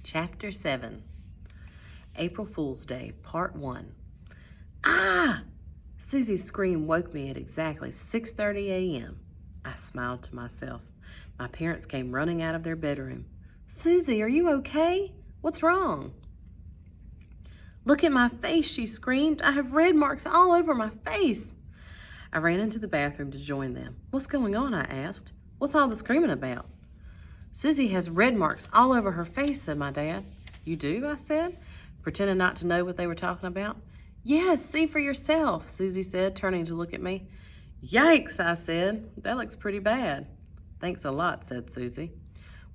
Chapter 7, April Fool's Day, Part 1. Ah! Susie's scream woke me at exactly 6:30 a.m. I smiled to myself. My parents came running out of their bedroom. Susie, are you okay? What's wrong? Look at my face, she screamed. I have red marks all over my face. I ran into the bathroom to join them. What's going on? I asked. What's all the screaming about? Susie has red marks all over her face, said my dad. You do? I said, pretending not to know what they were talking about. Yes, see for yourself, Susie said, turning to look at me. Yikes, I said. That looks pretty bad. Thanks a lot, said Susie.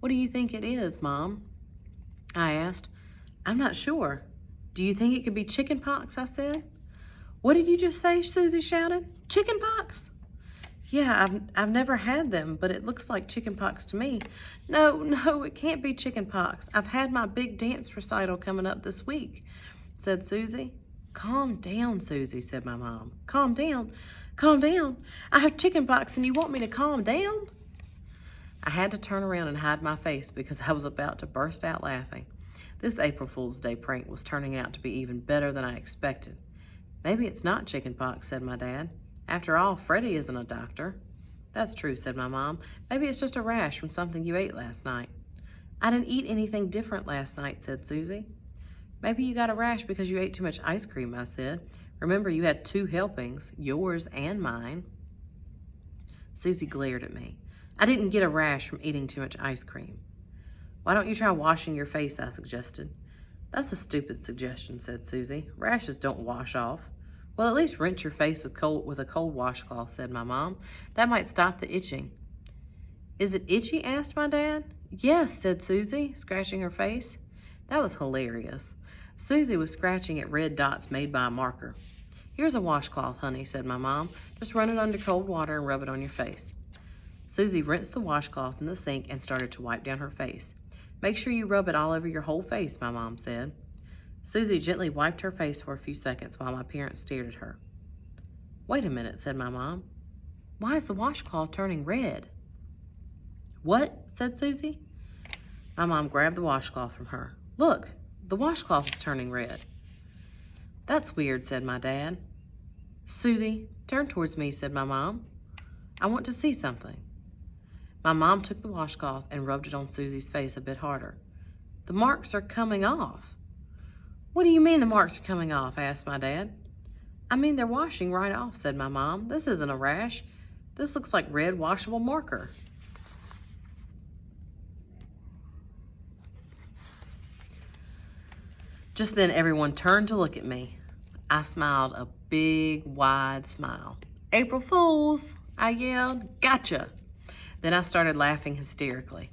What do you think it is, Mom? I asked. I'm not sure. Do you think it could be chicken pox? I said. What did you just say? Susie shouted. Chicken pox? Yeah, I've never had them, but it looks like chicken pox to me. No, it can't be chicken pox. I've had my big dance recital coming up this week, said Susie. Calm down, Susie, said my mom. Calm down. Calm down. I have chicken pox and you want me to calm down? I had to turn around and hide my face because I was about to burst out laughing. This April Fool's Day prank was turning out to be even better than I expected. Maybe it's not chicken pox, said my dad. After all, Freddy isn't a doctor. That's true, said my mom. Maybe it's just a rash from something you ate last night. I didn't eat anything different last night, said Susie. Maybe you got a rash because you ate too much ice cream, I said. Remember, you had 2 helpings, yours and mine. Susie glared at me. I didn't get a rash from eating too much ice cream. Why don't you try washing your face, I suggested. That's a stupid suggestion, said Susie. Rashes don't wash off. Well, at least rinse your face with a cold washcloth, said my mom. That might stop the itching. Is it itchy? Asked my dad. Yes, said Susie, scratching her face. That was hilarious. Susie was scratching at red dots made by a marker. Here's a washcloth, honey, said my mom. Just run it under cold water and rub it on your face. Susie rinsed the washcloth in the sink and started to wipe down her face. Make sure you rub it all over your whole face, my mom said. Susie gently wiped her face for a few seconds while my parents stared at her. Wait a minute, said my mom. Why is the washcloth turning red? What? Said Susie. My mom grabbed the washcloth from her. Look, the washcloth is turning red. That's weird, said my dad. Susie, turn towards me, said my mom. I want to see something. My mom took the washcloth and rubbed it on Susie's face a bit harder. The marks are coming off. What do you mean the marks are coming off? Asked my dad. I mean they're washing right off, said my mom. This isn't a rash. This looks like red washable marker. Just then everyone turned to look at me. I smiled a big, wide smile. April Fools, I yelled. Gotcha. Then I started laughing hysterically.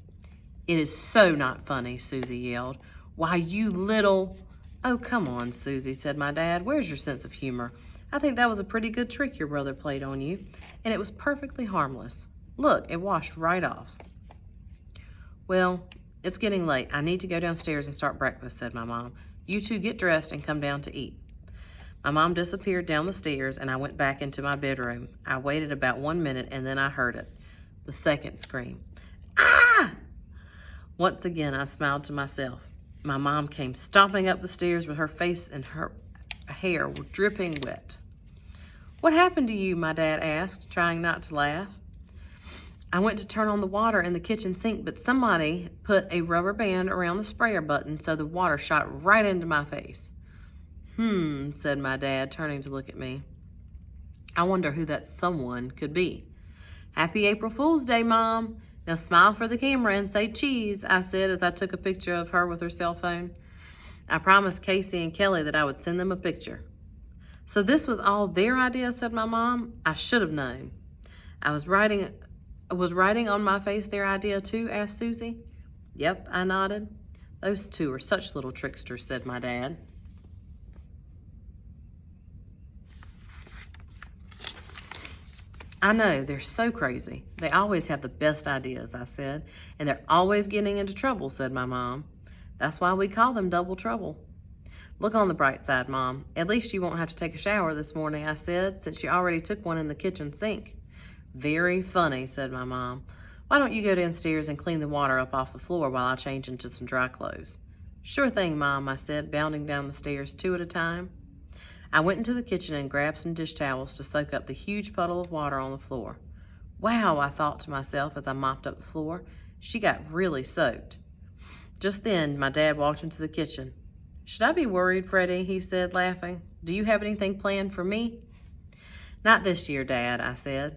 It is so not funny, Susie yelled. Why, you little... Oh, come on, Susie, said my dad. Where's your sense of humor? I think that was a pretty good trick your brother played on you, and it was perfectly harmless. Look, it washed right off. Well, it's getting late. I need to go downstairs and start breakfast, said my mom. You two get dressed and come down to eat. My mom disappeared down the stairs, and I went back into my bedroom. I waited about 1 minute, and then I heard it. The second scream. Ah! Once again, I smiled to myself. My mom came stomping up the stairs with her face and her hair were dripping wet. What happened to you? My dad asked, trying not to laugh. I went to turn on the water in the kitchen sink, but somebody put a rubber band around the sprayer button so the water shot right into my face. Said my dad, turning to look at me. I wonder who that someone could be. Happy April Fool's Day, Mom. Now smile for the camera and say cheese, I said as I took a picture of her with her cell phone. I promised Casey and Kelly that I would send them a picture. So this was all their idea, said my mom. I should have known. Was writing on my face their idea too, asked Susie. Yep, I nodded. Those two are such little tricksters, said my dad. I know, they're so crazy. They always have the best ideas, I said. And they're always getting into trouble, said my mom. That's why we call them double trouble. Look on the bright side, Mom. At least you won't have to take a shower this morning, I said, since you already took one in the kitchen sink. Very funny, said my mom. Why don't you go downstairs and clean the water up off the floor while I change into some dry clothes? Sure thing, Mom, I said, bounding down the stairs 2 at a time. I went into the kitchen and grabbed some dish towels to soak up the huge puddle of water on the floor. Wow, I thought to myself as I mopped up the floor. She got really soaked. Just then, my dad walked into the kitchen. Should I be worried, Freddy? He said, laughing. Do you have anything planned for me? Not this year, Dad, I said.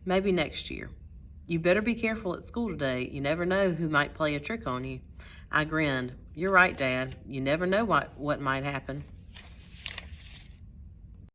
Maybe next year. You better be careful at school today. You never know who might play a trick on you. I grinned. You're right, Dad. You never know what might happen.